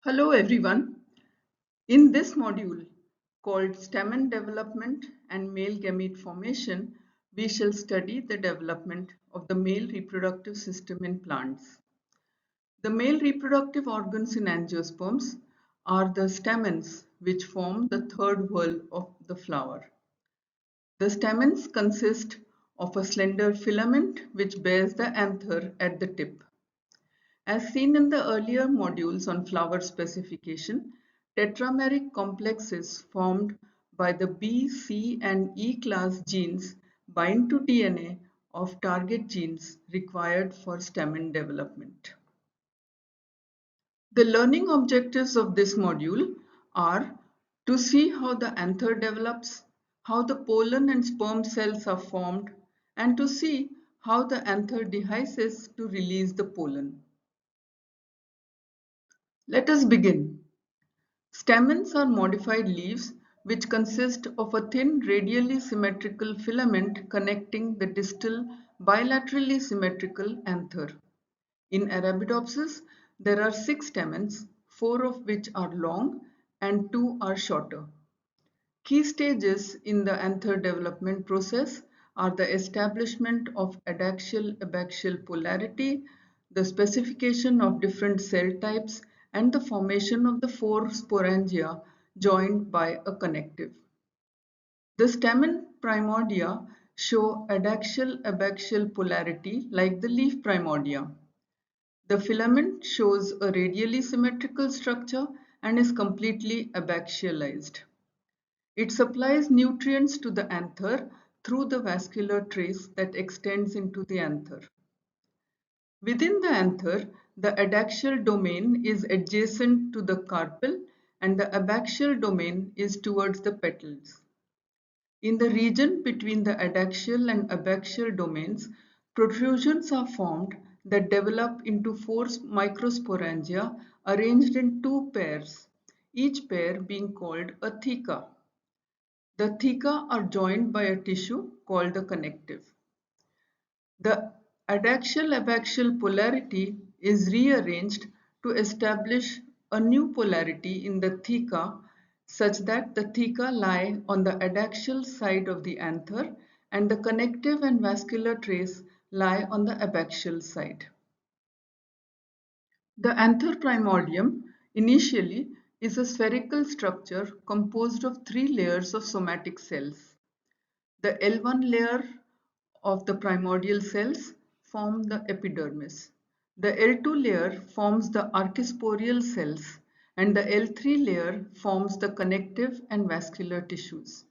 Hello everyone. In this module called Stamen Development and Male Gamete Formation, we shall study the development of the male reproductive system in plants. The male reproductive organs in angiosperms are the stamens, which form the third whorl of the flower. The stamens consist of a slender filament which bears the anther at the tip. As seen in the earlier modules on flower specification, tetrameric complexes formed by the B, C and E class genes bind to DNA of target genes required for stamen development. The learning objectives of this module are to see how the anther develops, how the pollen and sperm cells are formed, and to see how the anther dehisces to release the pollen. Let us begin. Stamens are modified leaves which consist of a thin radially symmetrical filament connecting the distal bilaterally symmetrical anther. In Arabidopsis, there are 6 stamens, 4 of which are long and 2 are shorter. Key stages in the anther development process are the establishment of adaxial-abaxial polarity, the specification of different cell types, and the formation of the 4 sporangia joined by a connective. The stamen primordia show adaxial-abaxial polarity like the leaf primordia. The filament shows a radially symmetrical structure and is completely abaxialized. It supplies nutrients to the anther through the vascular trace that extends into the anther. Within the anther, the adaxial domain is adjacent to the carpel and the abaxial domain is towards the petals. In the region between the adaxial and abaxial domains, protrusions are formed that develop into 4 microsporangia arranged in 2 pairs, each pair being called a theca. The theca are joined by a tissue called the connective. The adaxial-abaxial polarity is rearranged to establish a new polarity in the theca such that the theca lie on the adaxial side of the anther and the connective and vascular trace lie on the abaxial side. The anther primordium initially is a spherical structure composed of 3 layers of somatic cells. The L1 layer of the primordial cells form the epidermis. The L2 layer forms the archisporial cells and the L3 layer forms the connective and vascular tissues.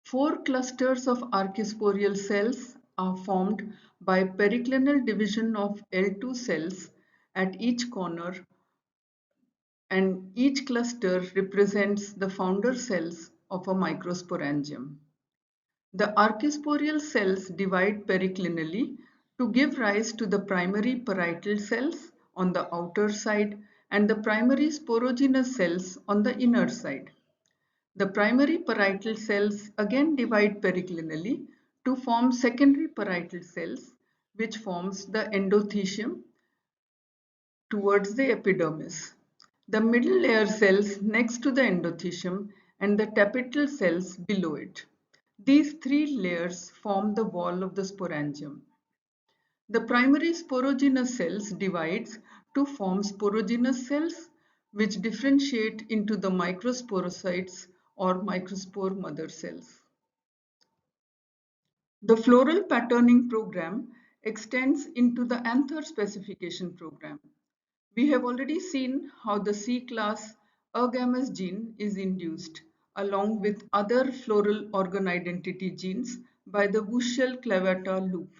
4 clusters of archisporial cells are formed by periclinal division of L2 cells at each corner, and each cluster represents the founder cells of a microsporangium. The archisporial cells divide periclinally to give rise to the primary parietal cells on the outer side and the primary sporogenous cells on the inner side. The primary parietal cells again divide periclinally to form secondary parietal cells, which forms the endothecium towards the epidermis. The middle layer cells next to the endothecium and the tapetal cells below it. These 3 layers form the wall of the sporangium. The primary sporogenous cells divides to form sporogenous cells which differentiate into the microsporocytes or microspore mother cells. The floral patterning program extends into the anther specification program. We have already seen how the C-class ergamus gene is induced along with other floral organ identity genes by the Wuschel-Clavata loop.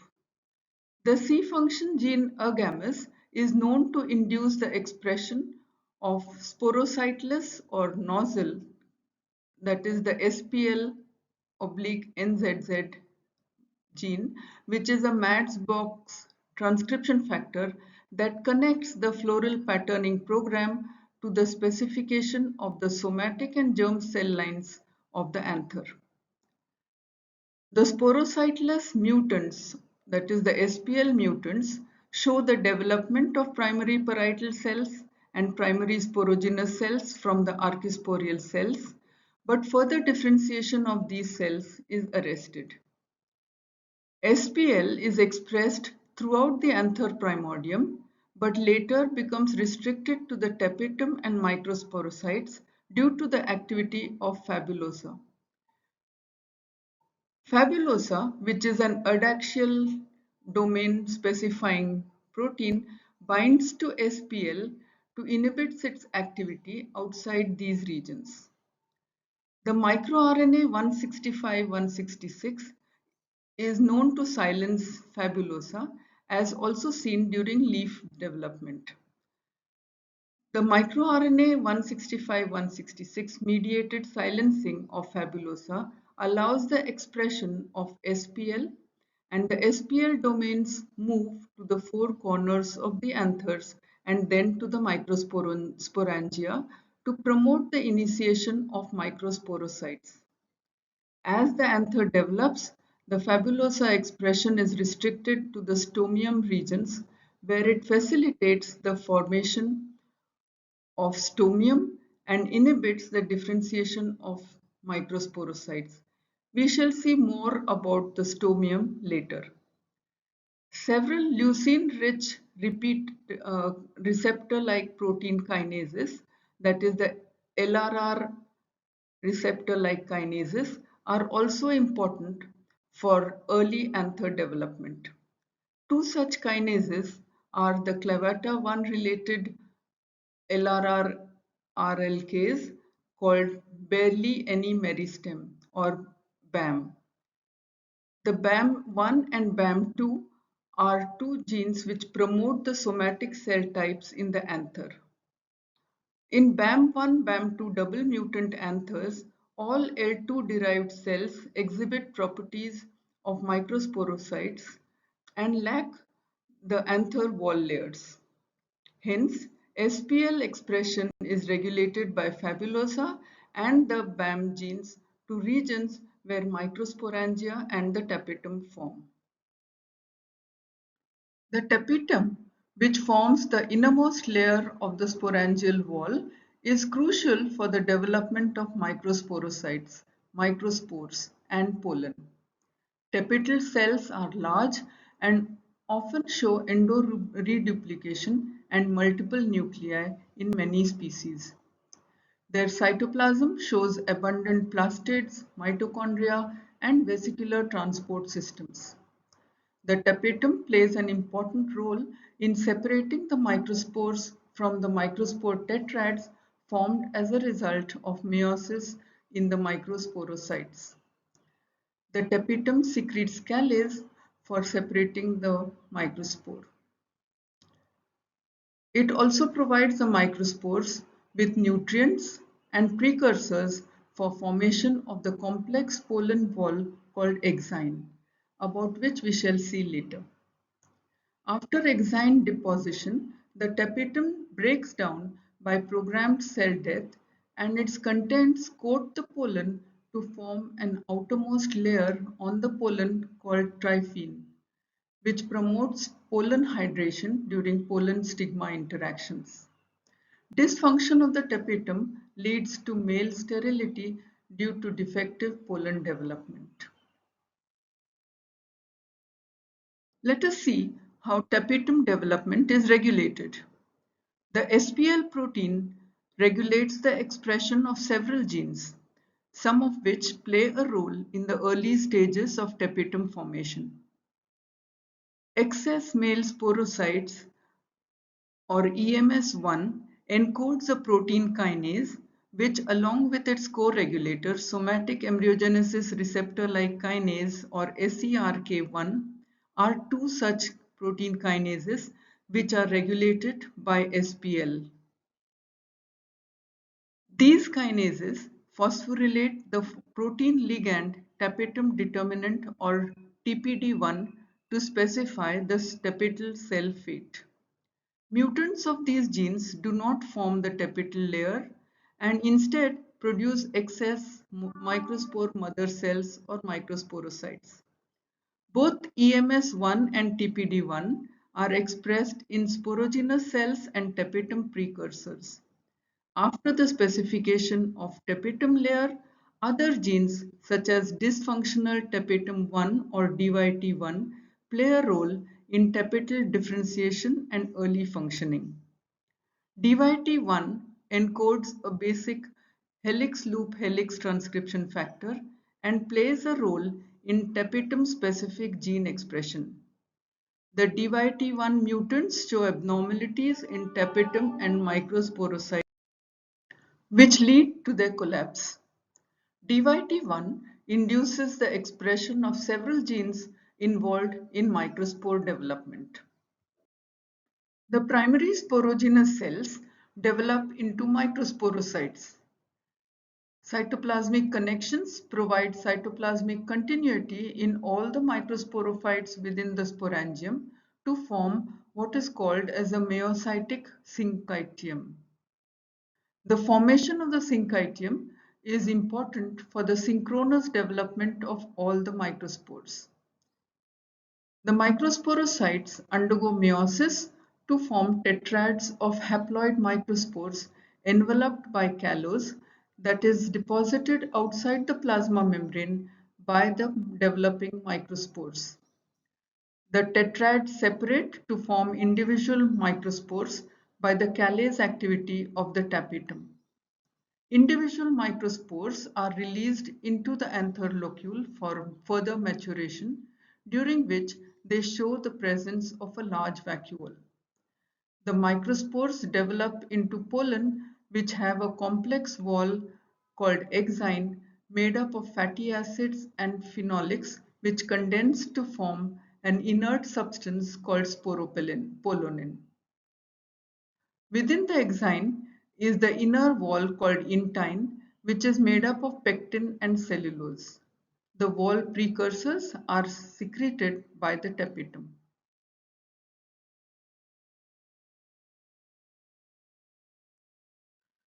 The C-function gene ergamus is known to induce the expression of sporocytlus or nozzle, that is the SPL/NZZ gene, which is a Matchbox transcription factor that connects the floral patterning program to the specification of the somatic and germ cell lines of the anther. The sporocytlus mutants, that is the SPL mutants, show the development of primary parietal cells and primary sporogenous cells from the archisporial cells, but further differentiation of these cells is arrested. SPL is expressed throughout the anther primordium, but later becomes restricted to the tapetum and microsporocytes due to the activity of fabulosa. Fabulosa, which is an adaxial domain specifying protein, binds to SPL to inhibit its activity outside these regions. The microRNA 165-166 is known to silence fabulosa, as also seen during leaf development. The microRNA 165-166 mediated silencing of fabulosa allows the expression of SPL, and the SPL domains move to the four corners of the anthers and then to the microsporangia to promote the initiation of microsporocytes. As the anther develops, the fabulosa expression is restricted to the stomium regions, where it facilitates the formation of stomium and inhibits the differentiation of microsporocytes. We shall see more about the stomium later. Several leucine-rich repeat receptor-like protein kinases, that is the LRR receptor-like kinases, are also important for early anther development. Two such kinases are the clavata-1 related LRR RLKs called barely any meristem or BAM. The BAM1 and BAM2 are two genes which promote the somatic cell types in the anther. In BAM1, BAM2 double mutant anthers, all L2 derived cells exhibit properties of microsporocytes and lack the anther wall layers. Hence, SPL expression is regulated by fabulosa and the BAM genes to regions where microsporangia and the tapetum form. The tapetum, which forms the innermost layer of the sporangial wall, is crucial for the development of microsporocytes, microspores, and pollen. Tapetal cells are large and often show endoreduplication and multiple nuclei in many species. Their cytoplasm shows abundant plastids, mitochondria, and vesicular transport systems. The tapetum plays an important role in separating the microspores from the microspore tetrads formed as a result of meiosis in the microsporocytes. The tapetum secretes calyx for separating the microspore. It also provides the microspores with nutrients and precursors for formation of the complex pollen wall called exine, about which we shall see later. After exine deposition, the tapetum breaks down by programmed cell death and its contents coat the pollen to form an outermost layer on the pollen called tryphene, which promotes pollen hydration during pollen stigma interactions. Dysfunction of the tapetum leads to male sterility due to defective pollen development. Let us see how tapetum development is regulated. The SPL protein regulates the expression of several genes, some of which play a role in the early stages of tapetum formation. Excess male sporocytes or EMS1 encodes a protein kinase which, along with its co-regulator somatic embryogenesis receptor-like kinase or SERK1, are two such protein kinases which are regulated by SPL. These kinases phosphorylate the protein ligand tapetum determinant or TPD1 to specify the tapetal cell fate. Mutants of these genes do not form the tapetal layer and instead produce excess microspore mother cells or microsporocytes. Both EMS1 and TPD1 are expressed in sporogenous cells and tapetum precursors. After the specification of tapetum layer, other genes such as dysfunctional tapetum 1 or DYT1 play a role in tapetal differentiation and early functioning. DYT1 encodes a basic helix loop helix transcription factor and plays a role in tapetum specific gene expression. The DYT1 mutants show abnormalities in tapetum and microsporocytes which lead to their collapse. DYT1 induces the expression of several genes involved in microspore development. The primary sporogenous cells develop into microsporocytes. Cytoplasmic connections provide cytoplasmic continuity in all the microsporophytes within the sporangium to form what is called as a meiocytic syncytium. The formation of the syncytium is important for the synchronous development of all the microspores. The microsporocytes undergo meiosis to form tetrads of haploid microspores enveloped by callus that is deposited outside the plasma membrane by the developing microspores. The tetrads separate to form individual microspores by the callase activity of the tapetum. Individual microspores are released into the anther locule for further maturation, during which they show the presence of a large vacuole. The microspores develop into pollen, which have a complex wall called exine made up of fatty acids and phenolics, which condense to form an inert substance called sporopollenin. Within the exine is the inner wall called intine, which is made up of pectin and cellulose. The wall precursors are secreted by the tapetum.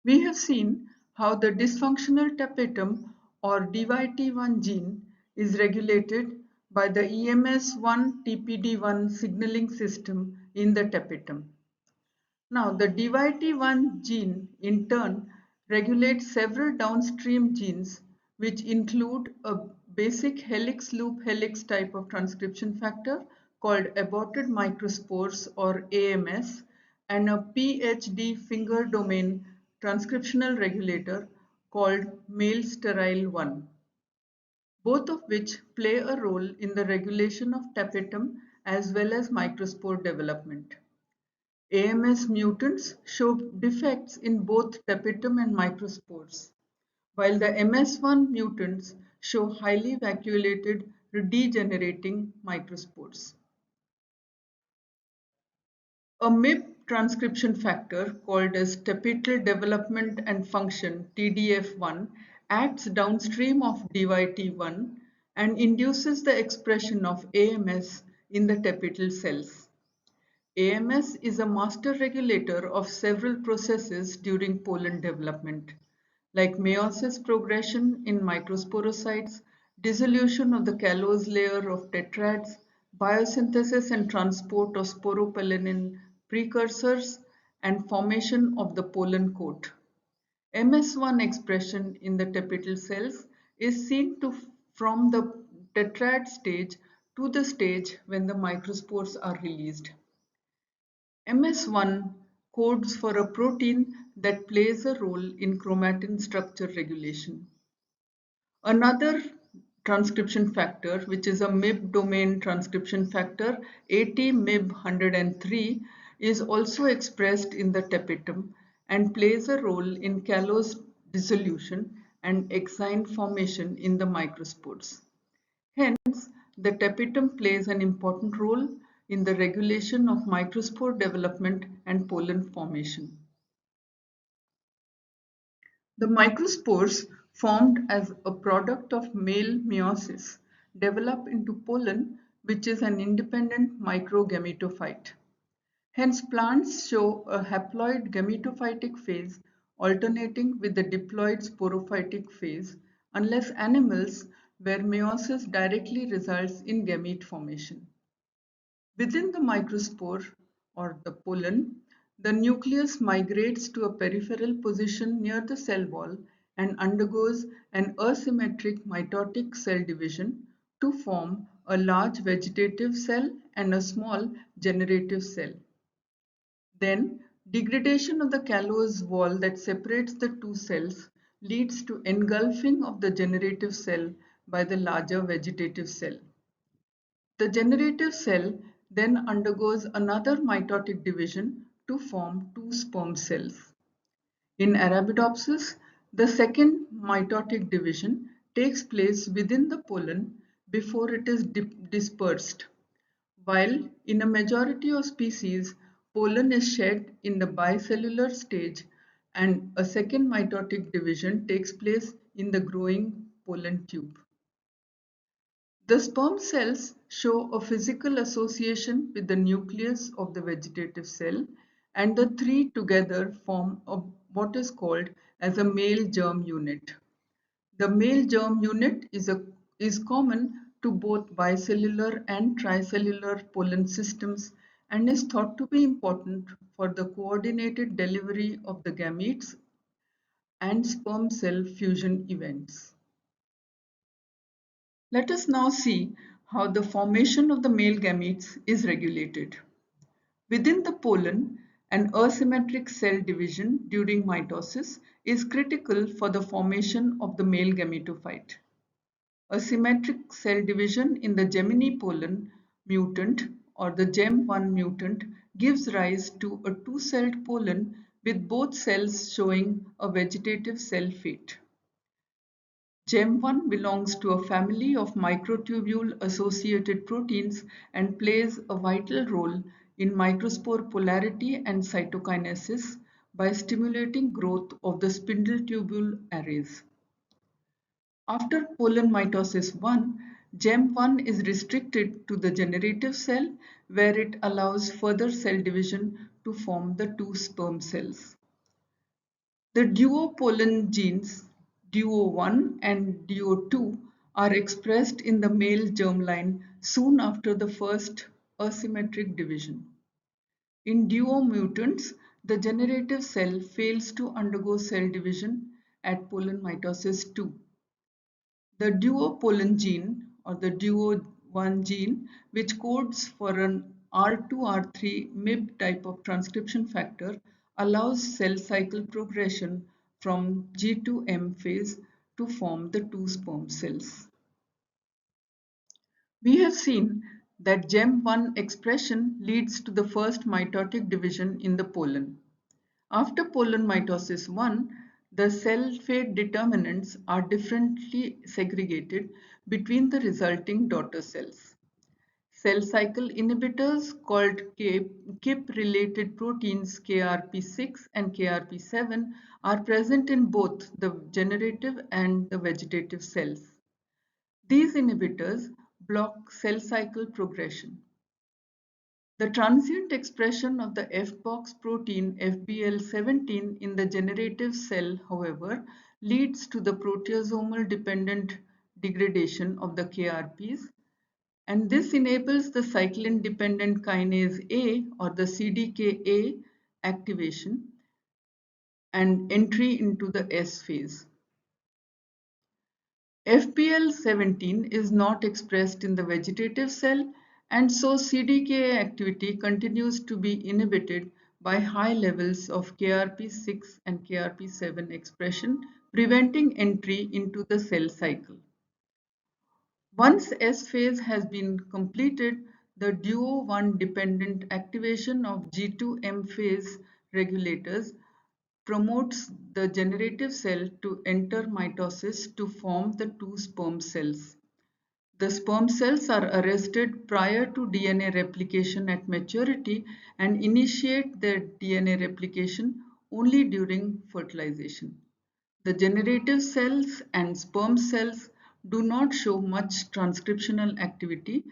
We have seen how the dysfunctional tapetum or DYT1 gene is regulated by the EMS1 TPD1 signaling system in the tapetum. Now, the DYT1 gene in turn regulates several downstream genes which include a basic helix loop helix type of transcription factor called aborted microspores or AMS and a PHD finger domain transcriptional regulator called male sterile 1, both of which play a role in the regulation of tapetum as well as microspore development. AMS mutants show defects in both tapetum and microspores, while the MS1 mutants show highly vacuolated degenerating microspores. A MIB transcription factor called as tapetal development and function TDF1 acts downstream of DYT1 and induces the expression of AMS in the tapetal cells. AMS is a master regulator of several processes during pollen development, like meiosis progression in microsporocytes, dissolution of the callose layer of tetrads, biosynthesis and transport of sporopollenin precursors, and formation of the pollen coat. MS1 expression in the tapetal cells is seen from the tetrad stage to the stage when the microspores are released. MS1 codes for a protein that plays a role in chromatin structure regulation. Another transcription factor, which is a MIB domain transcription factor, AT-MIB103, is also expressed in the tapetum and plays a role in callose dissolution and exine formation in the microspores. Hence, the tapetum plays an important role in the regulation of microspore development and pollen formation. The microspores formed as a product of male meiosis develop into pollen, which is an independent microgametophyte. Hence, plants show a haploid gametophytic phase alternating with the diploid sporophytic phase, unless animals where meiosis directly results in gamete formation. Within the microspore or the pollen, the nucleus migrates to a peripheral position near the cell wall and undergoes an asymmetric mitotic cell division to form a large vegetative cell and a small generative cell. Then, degradation of the callose wall that separates the two cells leads to engulfing of the generative cell by the larger vegetative cell. The generative cell then undergoes another mitotic division to form two sperm cells. In Arabidopsis, the second mitotic division takes place within the pollen before it is dispersed, while in a majority of species, pollen is shed in the bicellular stage and a second mitotic division takes place in the growing pollen tube. The sperm cells show a physical association with the nucleus of the vegetative cell, and the three together form what is called as a male germ unit. The male germ unit is common to both bicellular and tricellular pollen systems and is thought to be important for the coordinated delivery of the gametes and sperm cell fusion events. Let us now see how the formation of the male gametes is regulated. Within the pollen, an asymmetric cell division during mitosis is critical for the formation of the male gametophyte. A symmetric cell division in the Gemini pollen mutant or the GEM1 mutant gives rise to a two-celled pollen with both cells showing a vegetative cell fate. GEM1 belongs to a family of microtubule-associated proteins and plays a vital role in microspore polarity and cytokinesis by stimulating growth of the spindle tubule arrays. After pollen mitosis 1, GEM1 is restricted to the generative cell where it allows further cell division to form the two sperm cells. The duopollen genes DUO1 and DUO2 are expressed in the male germline soon after the first asymmetric division. In duo mutants, the generative cell fails to undergo cell division at pollen mitosis 2. The duopollen gene or the DUO1 gene, which codes for an R2-R3 MIB type of transcription factor, allows cell cycle progression from G to M phase to form the two sperm cells. We have seen that GEM1 expression leads to the first mitotic division in the pollen. After pollen mitosis 1, the cell fate determinants are differently segregated between the resulting daughter cells. Cell cycle inhibitors called KIP-related proteins KRP6 and KRP7 are present in both the generative and the vegetative cells. These inhibitors block cell cycle progression. The transient expression of the F-box protein FBL17 in the generative cell, however, leads to the proteasomal dependent degradation of the KRPs, and this enables the cyclin dependent kinase A or the CDKA activation and entry into the S phase. FBL17 is not expressed in the vegetative cell, and so CDKA activity continues to be inhibited by high levels of KRP6 and KRP7 expression, preventing entry into the cell cycle. Once S phase has been completed, the DUO1 dependent activation of G2M phase regulators promotes the generative cell to enter mitosis to form the two sperm cells. The sperm cells are arrested prior to DNA replication at maturity and initiate their DNA replication only during fertilization. The generative cells and sperm cells do not show much transcriptional activity,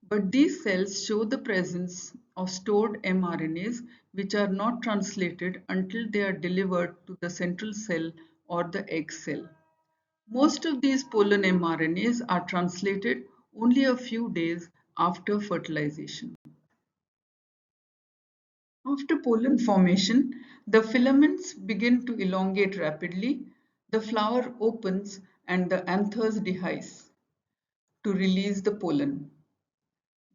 but these cells show the presence of stored mRNAs which are not translated until they are delivered to the central cell or the egg cell. Most of these pollen mRNAs are translated only a few days after fertilization. After pollen formation, the filaments begin to elongate rapidly, the flower opens and the anthers dehisce to release the pollen.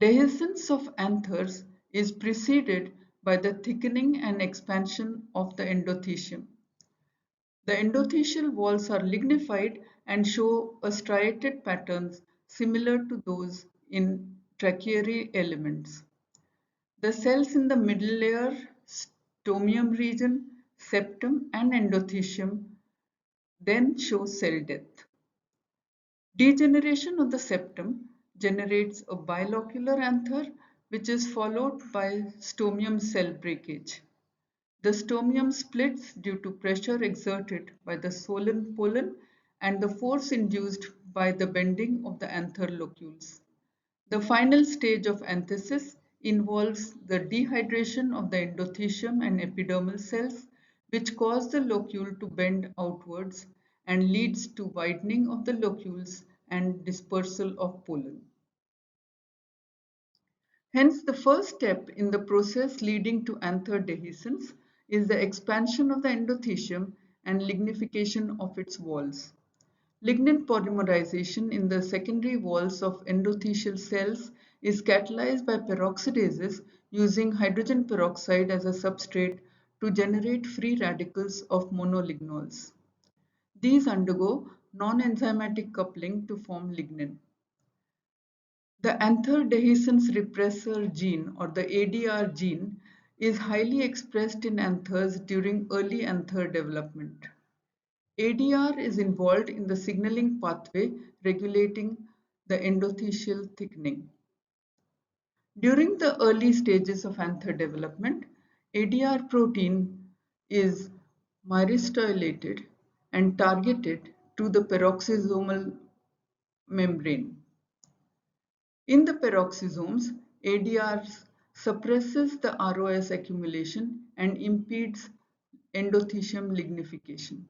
Dehiscence of anthers is preceded by the thickening and expansion of the endothecium. The endothelial walls are lignified and show a striated patterns similar to those in tracheary elements. The cells in the middle layer, stomium region, septum and endothecium then show cell death. Degeneration of the septum generates a bilocular anther which is followed by stomium cell breakage. The stomium splits due to pressure exerted by the swollen pollen and the force induced by the bending of the anther locules. The final stage of anthesis involves the dehydration of the endothecium and epidermal cells, which cause the locule to bend outwards and leads to widening of the locules and dispersal of pollen. Hence, the first step in the process leading to anther dehiscence is the expansion of the endothecium and lignification of its walls. Lignin polymerization in the secondary walls of endothelial cells is catalyzed by peroxidases using hydrogen peroxide as a substrate to generate free radicals of monolignol. These undergo non-enzymatic coupling to form lignin. The anther dehiscence repressor gene or the ADR gene is highly expressed in anthers during early anther development. ADR is involved in the signaling pathway regulating the endothelial thickening. During the early stages of anther development, ADR protein is myristoylated and targeted to the peroxisomal membrane. In the peroxisomes, ADR suppresses the ROS accumulation and impedes endothecium lignification.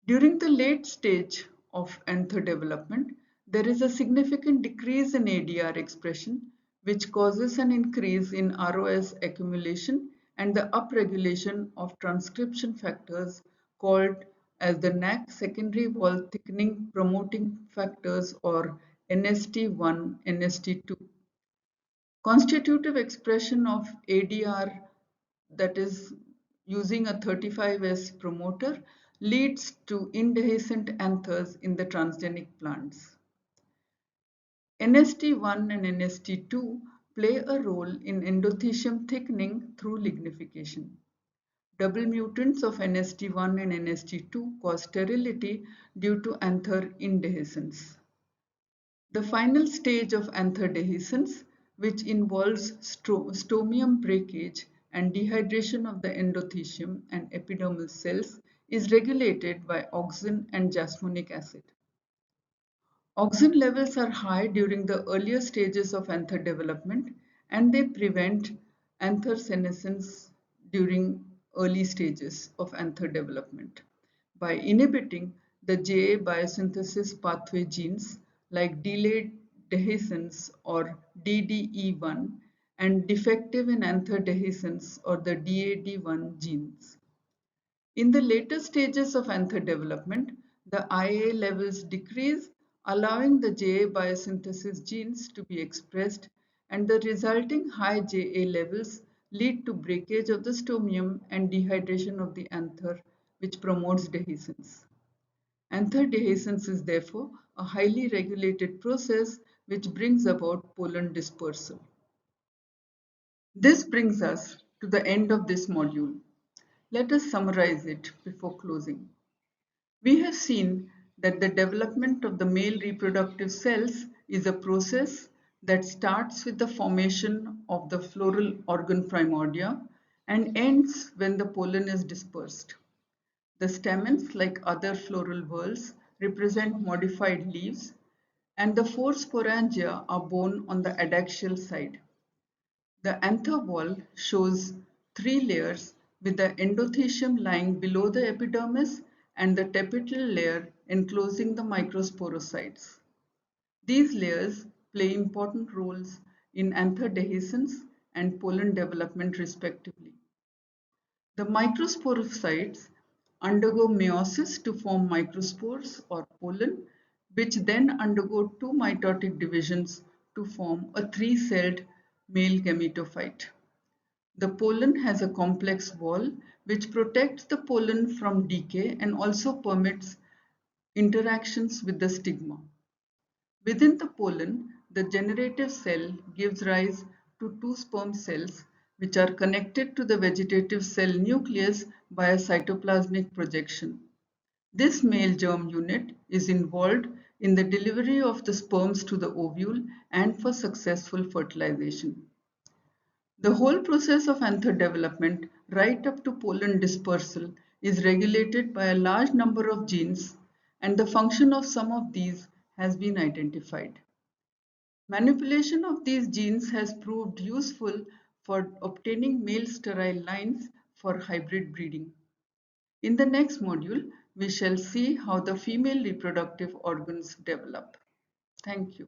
During the late stage of anther development, there is a significant decrease in ADR expression, which causes an increase in ROS accumulation and the upregulation of transcription factors called as the NAC secondary wall thickening promoting factors or NST1, NST2. Constitutive expression of ADR, that is using a 35S promoter, leads to indehiscent anthers in the transgenic plants. NST1 and NST2 play a role in endothecium thickening through lignification. Double mutants of NST1 and NST2 cause sterility due to anther indehiscence. The final stage of anther dehiscence, which involves stomium breakage and dehydration of the endothecium and epidermal cells, is regulated by auxin and jasmonic acid. Auxin levels are high during the earlier stages of anther development and they prevent anther senescence during early stages of anther development. By inhibiting the JA biosynthesis pathway genes like delayed dehiscence or DDE1 and defective in anther dehiscence or the DAD1 genes. In the later stages of anther development, the IA levels decrease, allowing the JA biosynthesis genes to be expressed, and the resulting high JA levels lead to breakage of the stomium and dehydration of the anther, which promotes dehiscence. Anther dehiscence is therefore a highly regulated process which brings about pollen dispersal. This brings us to the end of this module. Let us summarize it before closing. We have seen that the development of the male reproductive cells is a process that starts with the formation of the floral organ primordia and ends when the pollen is dispersed. The stamens, like other floral whorls, represent modified leaves, and the four sporangia are borne on the adaxial side. The anther wall shows three layers with the endothecium lying below the epidermis and the tapetal layer enclosing the microsporocytes. These layers play important roles in anther dehiscence and pollen development respectively. The microsporocytes undergo meiosis to form microspores or pollen, which then undergo two mitotic divisions to form a three-celled male gametophyte. The pollen has a complex wall which protects the pollen from decay and also permits interactions with the stigma. Within the pollen, the generative cell gives rise to two sperm cells which are connected to the vegetative cell nucleus by a cytoplasmic projection. This male germ unit is involved in the delivery of the sperms to the ovule and for successful fertilization. The whole process of anther development, right up to pollen dispersal, is regulated by a large number of genes, and the function of some of these has been identified. Manipulation of these genes has proved useful for obtaining male sterile lines for hybrid breeding. In the next module, we shall see how the female reproductive organs develop. Thank you.